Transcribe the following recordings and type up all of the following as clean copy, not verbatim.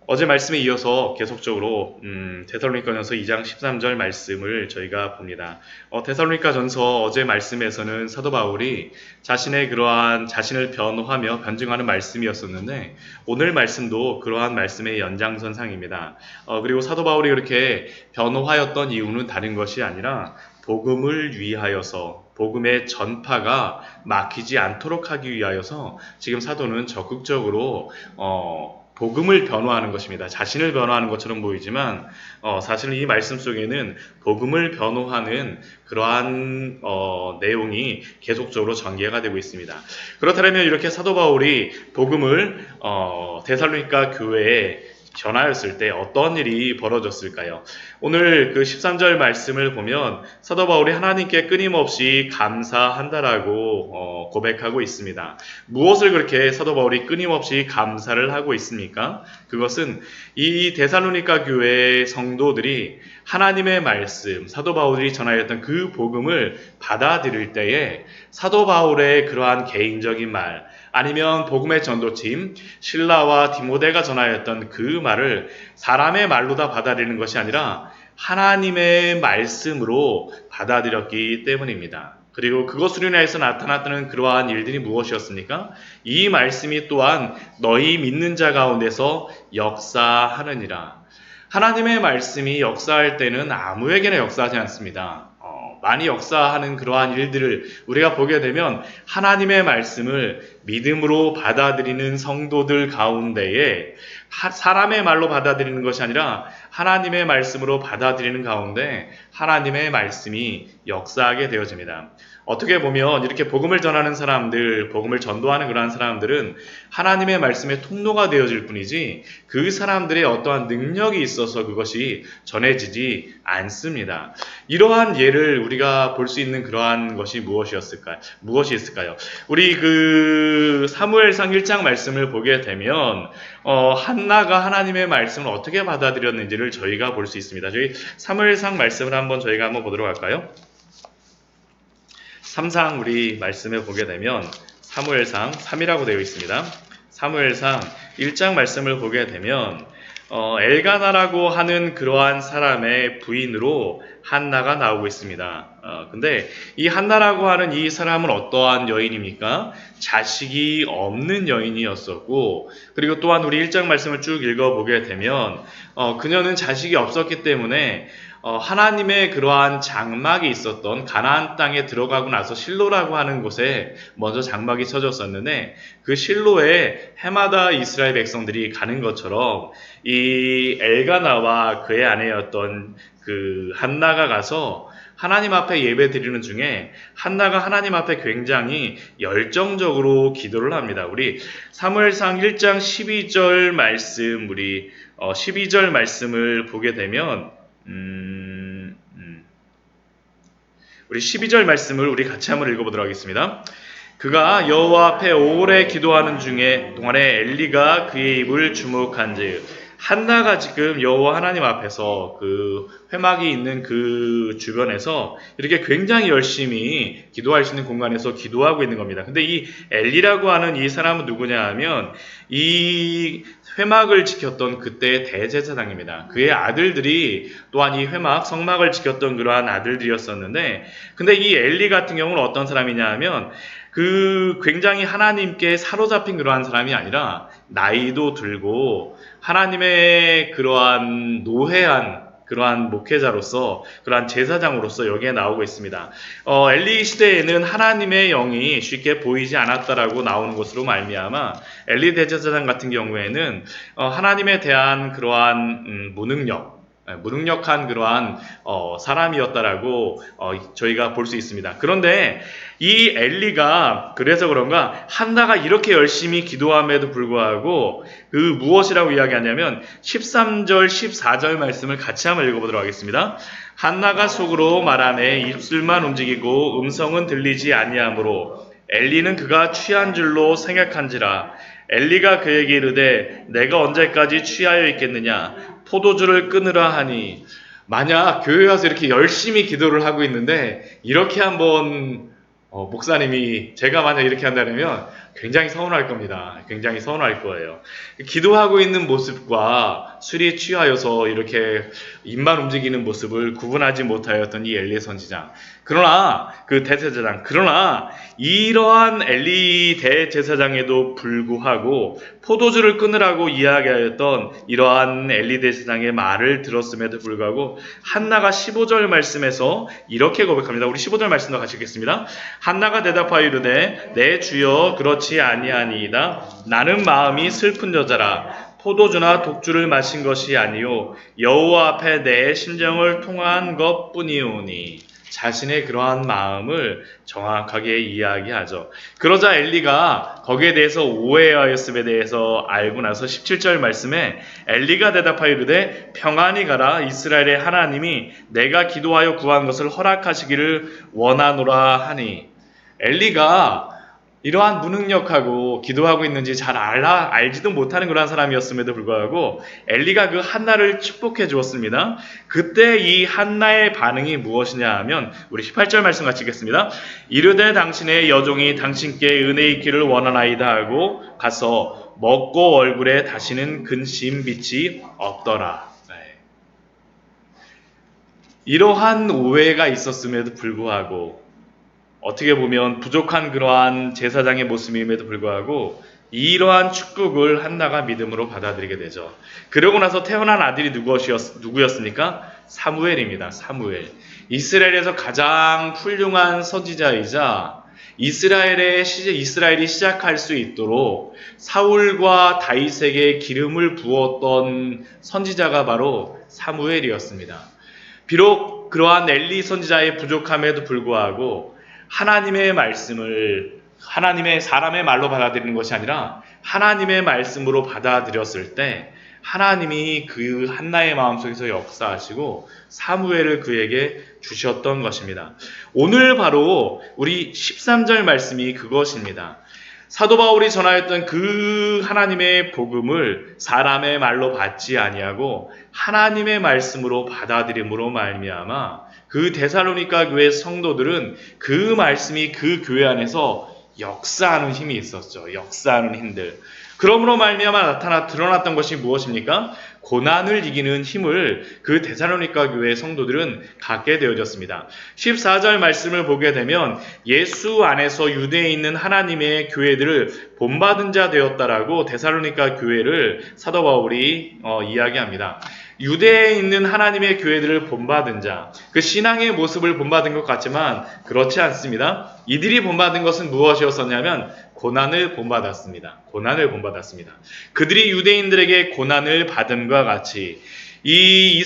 어제 말씀에 이어서 계속적으로 데살로니가전서 2장 13절 말씀을 저희가 봅니다. 데살로니가전서 어제 말씀에서는 사도 바울이 자신의 그러한 자신을 변호하며 변증하는 말씀이었었는데 오늘 말씀도 그러한 말씀의 연장선상입니다. 그리고 사도 바울이 그렇게 변호하였던 이유는 다른 것이 아니라 복음을 위하여서 복음의 전파가 막히지 않도록 하기 위하여서 지금 사도는 적극적으로 복음을 변호하는 것입니다. 자신을 변호하는 것처럼 보이지만 사실 이 말씀 속에는 복음을 변호하는 그러한 내용이 계속적으로 전개가 되고 있습니다. 그렇다면 이렇게 사도 바울이 복음을 데살로니가 교회에 전하였을 때 어떤 일이 벌어졌을까요? 오늘 그 13절 말씀을 보면 사도 바울이 하나님께 끊임없이 감사한다라고 고백하고 있습니다. 무엇을 그렇게 사도 바울이 끊임없이 감사를 하고 있습니까? 그것은 이 데살로니가 교회의 성도들이 하나님의 말씀, 사도 바울이 전하였던 그 복음을 받아들일 때에 사도 바울의 그러한 개인적인 말, 아니면 복음의 전도팀 실라와 디모데가 전하였던 그 말을 사람의 말로 다 받아들이는 것이 아니라 하나님의 말씀으로 받아들였기 때문입니다. 그리고 그것으로 인해서 나타났던 그러한 일들이 무엇이었습니까? 이 말씀이 또한 너희 믿는 자 가운데서 역사하느니라. 하나님의 말씀이 역사할 때는 아무에게나 역사하지 않습니다. 많이 역사하는 그러한 일들을 우리가 보게 되면 하나님의 말씀을 믿음으로 받아들이는 성도들 가운데에 사람의 말로 받아들이는 것이 아니라 하나님의 말씀으로 받아들이는 가운데 하나님의 말씀이 역사하게 되어집니다. 어떻게 보면 이렇게 복음을 전하는 사람들, 복음을 전도하는 그러한 사람들은 하나님의 말씀의 통로가 되어질 뿐이지 그 사람들의 어떠한 능력이 있어서 그것이 전해지지 않습니다. 이러한 예를 우리가 볼 수 있는 그러한 것이 무엇이 있을까요? 우리 그 사무엘상 1장 말씀을 보게 되면 한나가 하나님의 말씀을 어떻게 받아들였는지를 저희가 볼 수 있습니다. 저희 사무엘상 말씀을 저희가 한번 보도록 할까요? 3상 우리 말씀을 보게 되면 사무엘상 3이라고 되어 있습니다. 사무엘상 1장 말씀을 보게 되면 엘가나라고 하는 그러한 사람의 부인으로 한나가 나오고 있습니다. 근데 이 한나라고 하는 이 사람은 어떠한 여인입니까? 자식이 없는 여인이었었고, 그리고 또한 우리 1장 말씀을 쭉 읽어보게 되면 그녀는 자식이 없었기 때문에 하나님의 그러한 장막이 있었던 가나안 땅에 들어가고 나서 실로라고 하는 곳에 먼저 장막이 쳐졌었는데 그 실로에 해마다 이스라엘 백성들이 가는 것처럼 이 엘가나와 그의 아내였던 그 한나가 가서 하나님 앞에 예배 드리는 중에 한나가 하나님 앞에 굉장히 열정적으로 기도를 합니다. 우리 사무엘상 1장 12절 말씀, 우리 12절 말씀을 보게 되면 우리 12절 말씀을 우리 같이 한번 읽어보도록 하겠습니다. 그가 여호와 앞에 오래 기도하는 동안에 엘리가 그의 입을 주목한즉 한나가 지금 여호와 하나님 앞에서 그 회막이 있는 그 주변에서 이렇게 굉장히 열심히 기도할 수 있는 공간에서 기도하고 있는 겁니다. 근데 이 엘리라고 하는 이 사람은 누구냐 하면 이 회막을 지켰던 그때의 대제사장입니다. 그의 아들들이 또한 이 회막, 성막을 지켰던 그러한 아들들이었었는데 근데 이 엘리 같은 경우는 어떤 사람이냐 하면 그 굉장히 하나님께 사로잡힌 그러한 사람이 아니라 나이도 들고 하나님의 그러한 노회한 그러한 목회자로서 그러한 제사장으로서 여기에 나오고 있습니다. 엘리 시대에는 하나님의 영이 쉽게 보이지 않았다라고 나오는 것으로 말미암아 엘리 대제사장 같은 경우에는 하나님에 대한 그러한 무능력한 그러한 사람이었다라고 저희가 볼 수 있습니다. 그런데 이 엘리가 그래서 그런가 한나가 이렇게 열심히 기도함에도 불구하고 그 무엇이라고 이야기하냐면 13절 14절 말씀을 같이 한번 읽어보도록 하겠습니다. 한나가 속으로 말하매 입술만 움직이고 음성은 들리지 아니하므로 엘리는 그가 취한 줄로 생각한지라. 엘리가 그에게 이르되 내가 언제까지 취하여 있겠느냐 포도주를 끊으라 하니. 만약 교회 와서 이렇게 열심히 기도를 하고 있는데 이렇게 한번 목사님이 제가 만약 이렇게 한다면 굉장히 서운할 겁니다. 굉장히 서운할 거예요. 기도하고 있는 모습과 술이 취하여서 이렇게 입만 움직이는 모습을 구분하지 못하였던 이 엘리 선지자. 그러나 그 대제사장, 그러나 이러한 엘리 대제사장에도 불구하고 포도주를 끊으라고 이야기하였던 이러한 엘리 대제사장의 말을 들었음에도 불구하고 한나가 15절 말씀에서 이렇게 고백합니다. 우리 15절 말씀도 같이 읽겠습니다. 한나가 대답하여 이르되 내 주여 그렇지 아니하니이다. 나는 마음이 슬픈 여자라. 포도주나 독주를 마신 것이 아니요 여호와 앞에 내 심정을 통한 것뿐이오니. 자신의 그러한 마음을 정확하게 이야기하죠. 그러자 엘리가 거기에 대해서 오해하였음에 대해서 알고 나서 17절 말씀에 엘리가 대답하여 이르되 평안히 가라. 이스라엘의 하나님이 내가 기도하여 구한 것을 허락하시기를 원하노라 하니. 엘리가 이러한 무능력하고 기도하고 있는지 잘 알지도 못하는 그러한 사람이었음에도 불구하고 엘리가 그 한나를 축복해 주었습니다. 그때 이 한나의 반응이 무엇이냐 하면 우리 18절 말씀 같이 읽겠습니다. 이르되 당신의 여종이 당신께 은혜 있기를 원하나이다 하고 가서 먹고 얼굴에 다시는 근심 빛이 없더라. 이러한 오해가 있었음에도 불구하고 어떻게 보면 부족한 그러한 제사장의 모습임에도 불구하고 이러한 축복을 한나가 믿음으로 받아들이게 되죠. 그러고 나서 태어난 아들이 누구였습니까? 사무엘입니다. 사무엘. 이스라엘에서 가장 훌륭한 선지자이자 이스라엘이 시작할 수 있도록 사울과 다윗에게 기름을 부었던 선지자가 바로 사무엘이었습니다. 비록 그러한 엘리 선지자의 부족함에도 불구하고 하나님의 말씀을 사람의 말로 받아들이는 것이 아니라 하나님의 말씀으로 받아들였을 때 하나님이 그 한나의 마음속에서 역사하시고 사무엘을 그에게 주셨던 것입니다. 오늘 바로 우리 13절 말씀이 그것입니다. 사도 바울이 전하였던 그 하나님의 복음을 사람의 말로 받지 아니하고 하나님의 말씀으로 받아들임으로 말미암아 그 데살로니가 교회 성도들은 그 말씀이 그 교회 안에서 역사하는 힘이 있었죠. 역사하는 힘들. 그러므로 말미암아 드러났던 것이 무엇입니까? 고난을 이기는 힘을 그 데살로니가 교회 성도들은 갖게 되어졌습니다. 14절 말씀을 보게 되면 예수 안에서 유대에 있는 하나님의 교회들을 본받은 자 되었다라고 데살로니가 교회를 사도 바울이 이야기합니다. 유대에 있는 하나님의 교회들을 본받은 자, 그 신앙의 모습을 본받은 것 같지만 그렇지 않습니다. 이들이 본받은 것은 무엇이었었냐면 고난을 본받았습니다. 고난을 본받았습니다. 그들이 유대인들에게 고난을 받음과 같이 이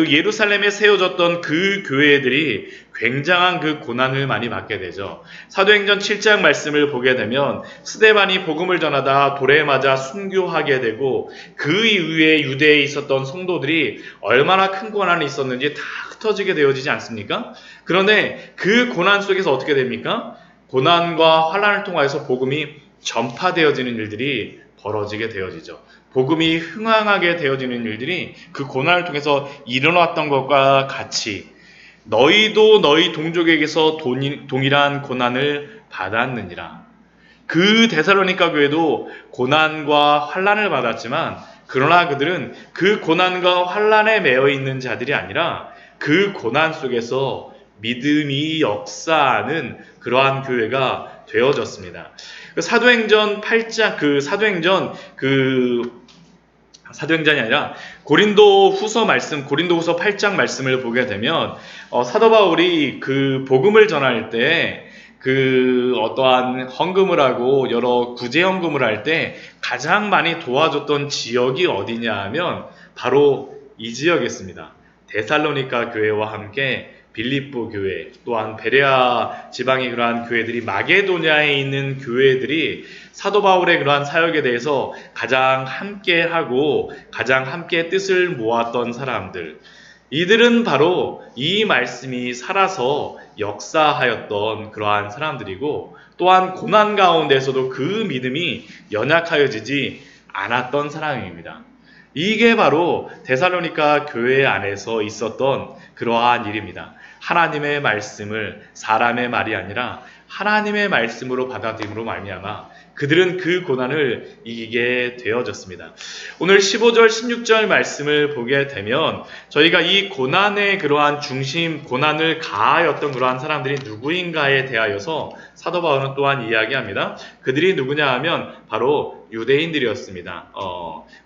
예루살렘에 세워졌던 그 교회들이 굉장한 그 고난을 많이 받게 되죠. 사도행전 7장 말씀을 보게 되면 스데반이 복음을 전하다 돌에 맞아 순교하게 되고 그 이후에 유대에 있었던 성도들이 얼마나 큰 고난이 있었는지 다 흩어지게 되어지지 않습니까? 그런데 그 고난 속에서 어떻게 됩니까? 고난과 환난을 통하여서 복음이 전파되어지는 일들이 벌어지게 되어지죠. 복음이 흥황하게 되어지는 일들이 그 고난을 통해서 일어났던 것과 같이 너희도 너희 동족에게서 동일한 고난을 받았느니라. 그 데살로니가 교회도 고난과 환난을 받았지만 그러나 그들은 그 고난과 환난에 매여 있는 자들이 아니라 그 고난 속에서 믿음이 역사하는 그러한 교회가 되어졌습니다. 사도행전 8장 사도행전이 아니라 고린도후서 8장 말씀을 보게 되면 사도 바울이 그 복음을 전할 때 그 어떠한 헌금을 하고 여러 구제 헌금을 할 때 가장 많이 도와줬던 지역이 어디냐 하면 바로 이 지역이었습니다. 데살로니가 교회와 함께 빌립보 교회, 또한 베레아 지방의 그러한 교회들이 마게도냐에 있는 교회들이 사도 바울의 그러한 사역에 대해서 가장 함께하고 가장 함께 뜻을 모았던 사람들. 이들은 바로 이 말씀이 살아서 역사하였던 그러한 사람들이고 또한 고난 가운데서도 그 믿음이 연약하여지지 않았던 사람입니다. 이게 바로 데살로니가 교회 안에서 있었던 그러한 일입니다. 하나님의 말씀을 사람의 말이 아니라 하나님의 말씀으로 받아들임으로 말미암아 그들은 그 고난을 이기게 되어졌습니다. 오늘 15절, 16절 말씀을 보게 되면 저희가 이 고난의 그러한 중심, 고난을 가하였던 그러한 사람들이 누구인가에 대하여서 사도 바울은 또한 이야기합니다. 그들이 누구냐 하면 바로 유대인들이었습니다.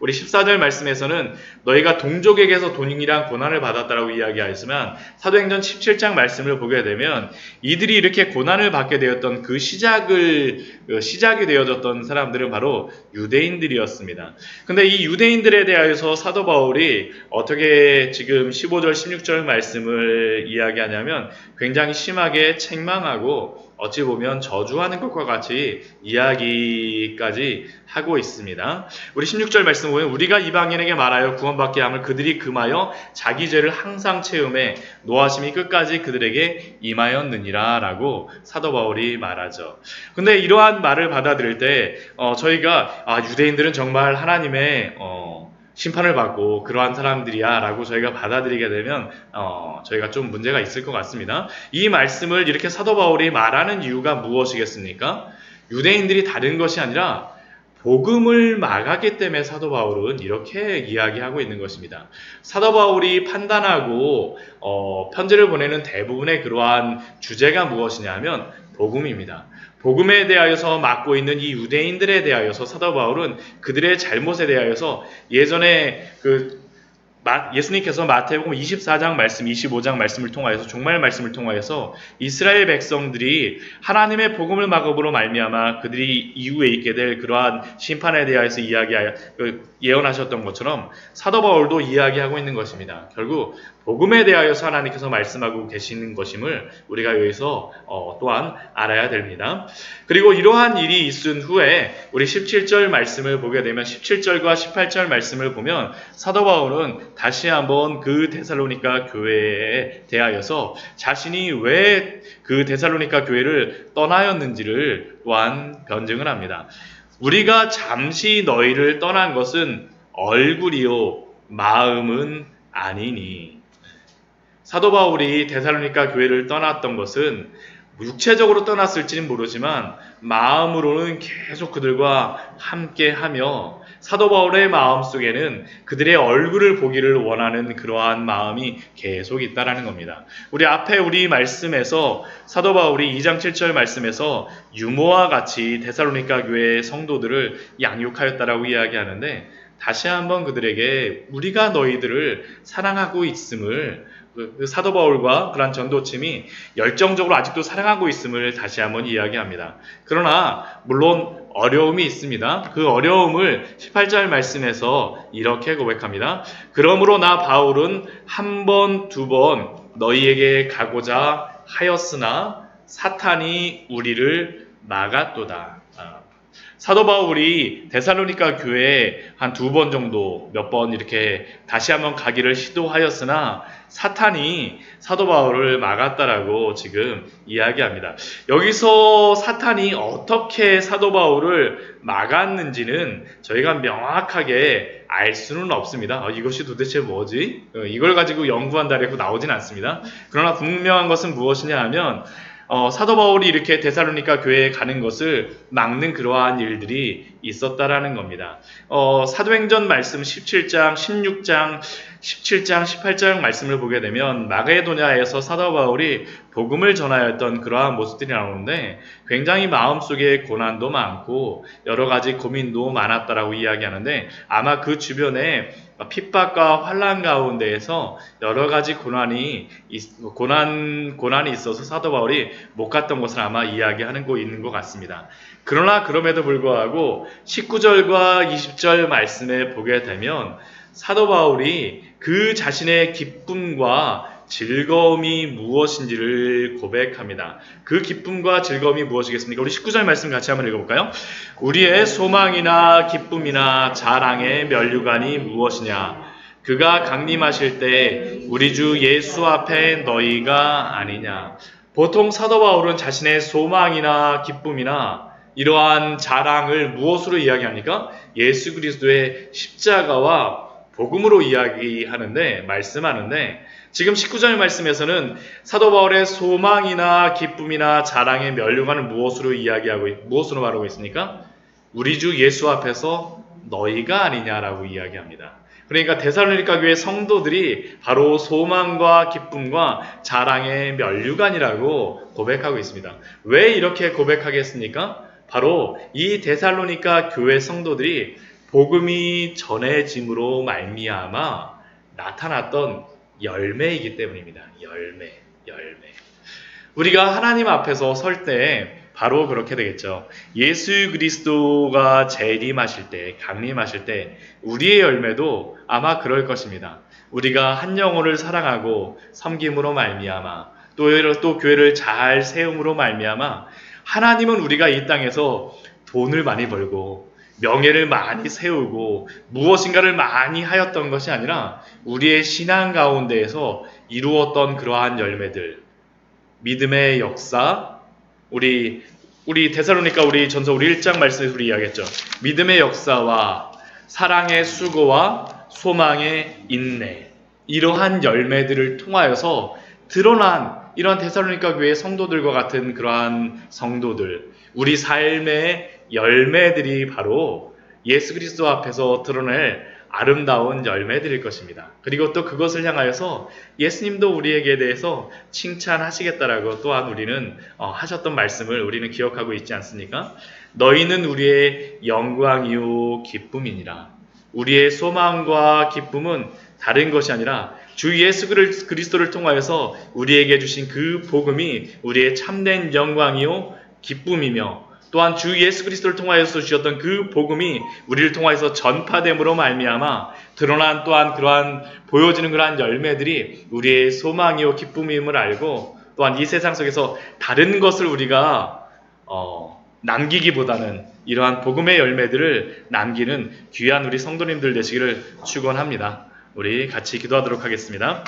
우리 14절 말씀에서는 너희가 동족에게서 동일한 고난을 받았다라고 이야기하였지만 사도행전 17장 말씀을 보게 되면 이들이 이렇게 고난을 받게 되었던 그 시작이 되어졌던 사람들은 바로 유대인들이었습니다. 근데 이 유대인들에 대하여서 사도 바울이 어떻게 지금 15절, 16절 말씀을 이야기하냐면 굉장히 심하게 책망하고 어찌 보면 저주하는 것과 같이 이야기까지 하고 있습니다. 우리 16절 말씀 보면 우리가 이방인에게 말하여 구원받게 함을 그들이 금하여 자기 죄를 항상 채움에 노하심이 끝까지 그들에게 임하였느니라 라고 사도 바울이 말하죠. 근데 이러한 말을 받아들일 때 저희가 유대인들은 정말 하나님의 심판을 받고 그러한 사람들이야 라고 저희가 받아들이게 되면 저희가 좀 문제가 있을 것 같습니다. 이 말씀을 이렇게 사도 바울이 말하는 이유가 무엇이겠습니까? 유대인들이 다른 것이 아니라 복음을 막았기 때문에 사도 바울은 이렇게 이야기하고 있는 것입니다. 사도 바울이 판단하고 편지를 보내는 대부분의 그러한 주제가 무엇이냐면 복음입니다. 복음에 대하여서 맡고 있는 이 유대인들에 대하여서 사도 바울은 그들의 잘못에 대하여서 예전에 예수님께서 마태복음 24장 말씀, 25장 말씀을 통하여서 종말 말씀을 통하여서 이스라엘 백성들이 하나님의 복음을 막음으로 말미암아 그들이 이후에 있게 될 그러한 심판에 대하여서 예언하셨던 것처럼 사도 바울도 이야기하고 있는 것입니다. 결국 복음에 대하여서 하나님께서 말씀하고 계시는 것임을 우리가 여기서 또한 알아야 됩니다. 그리고 이러한 일이 있은 후에 우리 17절 말씀을 보게 되면 17절과 18절 말씀을 보면 사도 바울은 다시 한번 그 데살로니가 교회에 대하여서 자신이 왜 그 데살로니가 교회를 떠나였는지를 또한 변증을 합니다. 우리가 잠시 너희를 떠난 것은 얼굴이요 마음은 아니니. 사도 바울이 데살로니가 교회를 떠났던 것은 육체적으로 떠났을지는 모르지만 마음으로는 계속 그들과 함께하며 사도 바울의 마음속에는 그들의 얼굴을 보기를 원하는 그러한 마음이 계속 있다라는 겁니다. 우리 말씀에서 사도 바울이 2장 7절 말씀에서 유모와 같이 데살로니가 교회의 성도들을 양육하였다라고 이야기하는데 다시 한번 그들에게 우리가 너희들을 사랑하고 있음을 사도 바울과 그런 전도팀이 열정적으로 아직도 사랑하고 있음을 다시 한번 이야기합니다. 그러나 물론 어려움이 있습니다. 그 어려움을 18절 말씀에서 이렇게 고백합니다. 그러므로 나 바울은 한 번, 두 번 너희에게 가고자 하였으나 사탄이 우리를 막았도다. 사도 바울이 데살로니가 교회에 한 2번 정도 몇 번 이렇게 다시 한번 가기를 시도하였으나 사탄이 사도 바울을 막았다라고 지금 이야기합니다. 여기서 사탄이 어떻게 사도 바울을 막았는지는 저희가 명확하게 알 수는 없습니다. 이것이 도대체 뭐지? 이걸 가지고 연구한다라고 나오진 않습니다. 그러나 분명한 것은 무엇이냐 하면 사도 바울이 이렇게 데살로니가 교회에 가는 것을 막는 그러한 일들이 있었다라는 겁니다. 사도행전 말씀 17장, 16장, 17장, 18장 말씀을 보게 되면 마게도냐에서 사도 바울이 복음을 전하였던 그러한 모습들이 나오는데 굉장히 마음속에 고난도 많고 여러 가지 고민도 많았다라고 이야기하는데 아마 그 주변에 핍박과 환난 가운데에서 여러 가지 고난이 있어서 사도 바울이 못 갔던 것을 아마 이야기하는 있는 것 같습니다. 그러나 그럼에도 불구하고 19절과 20절 말씀에 보게 되면 사도 바울이 그 자신의 기쁨과 즐거움이 무엇인지를 고백합니다. 그 기쁨과 즐거움이 무엇이겠습니까? 우리 19절 말씀 같이 한번 읽어볼까요? 우리의 소망이나 기쁨이나 자랑의 면류관이 무엇이냐? 그가 강림하실 때 우리 주 예수 앞에 너희가 아니냐? 보통 사도 바울은 자신의 소망이나 기쁨이나 이러한 자랑을 무엇으로 이야기합니까? 예수 그리스도의 십자가와 복음으로 말씀하는데 지금 19절 말씀에서는 사도 바울의 소망이나 기쁨이나 자랑의 면류관을 무엇으로 말하고 있습니까? 우리 주 예수 앞에서 너희가 아니냐라고 이야기합니다. 그러니까 데살로니가 교회 성도들이 바로 소망과 기쁨과 자랑의 면류관이라고 고백하고 있습니다. 왜 이렇게 고백하겠습니까? 바로 이 데살로니가 교회 성도들이 복음이 전해짐으로 말미암아 나타났던 열매이기 때문입니다. 열매. 우리가 하나님 앞에서 설 때 바로 그렇게 되겠죠. 예수 그리스도가 재림하실 때, 강림하실 때 우리의 열매도 아마 그럴 것입니다. 우리가 한 영혼을 사랑하고 섬김으로 말미암아 또 교회를 잘 세움으로 말미암아 하나님은 우리가 이 땅에서 돈을 많이 벌고 명예를 많이 세우고 무엇인가를 많이 하였던 것이 아니라 우리의 신앙 가운데에서 이루었던 그러한 열매들, 믿음의 역사, 우리 데살로니가 우리 전서 우리 1장 말씀에서 우리 이야기했죠. 믿음의 역사와 사랑의 수고와 소망의 인내, 이러한 열매들을 통하여서 드러난 이러한 데살로니가 교회 성도들과 같은 그러한 성도들, 우리 삶의 열매들이 바로 예수 그리스도 앞에서 드러낼 아름다운 열매들일 것입니다. 그리고 또 그것을 향하여서 예수님도 우리에게 대해서 칭찬하시겠다라고 또한 우리는 하셨던 말씀을 우리는 기억하고 있지 않습니까? 너희는 우리의 영광이요 기쁨이니라. 우리의 소망과 기쁨은 다른 것이 아니라 주 예수 그리스도를 통하여서 우리에게 주신 그 복음이 우리의 참된 영광이요 기쁨이며 또한 주 예수 그리스도를 통하여서 주셨던 그 복음이 우리를 통하여서 전파됨으로 말미암아 드러난 또한 그러한 보여지는 그러한 열매들이 우리의 소망이요 기쁨임을 알고 또한 이 세상 속에서 다른 것을 우리가 남기기보다는 이러한 복음의 열매들을 남기는 귀한 우리 성도님들 되시기를 축원합니다. 우리 같이 기도하도록 하겠습니다.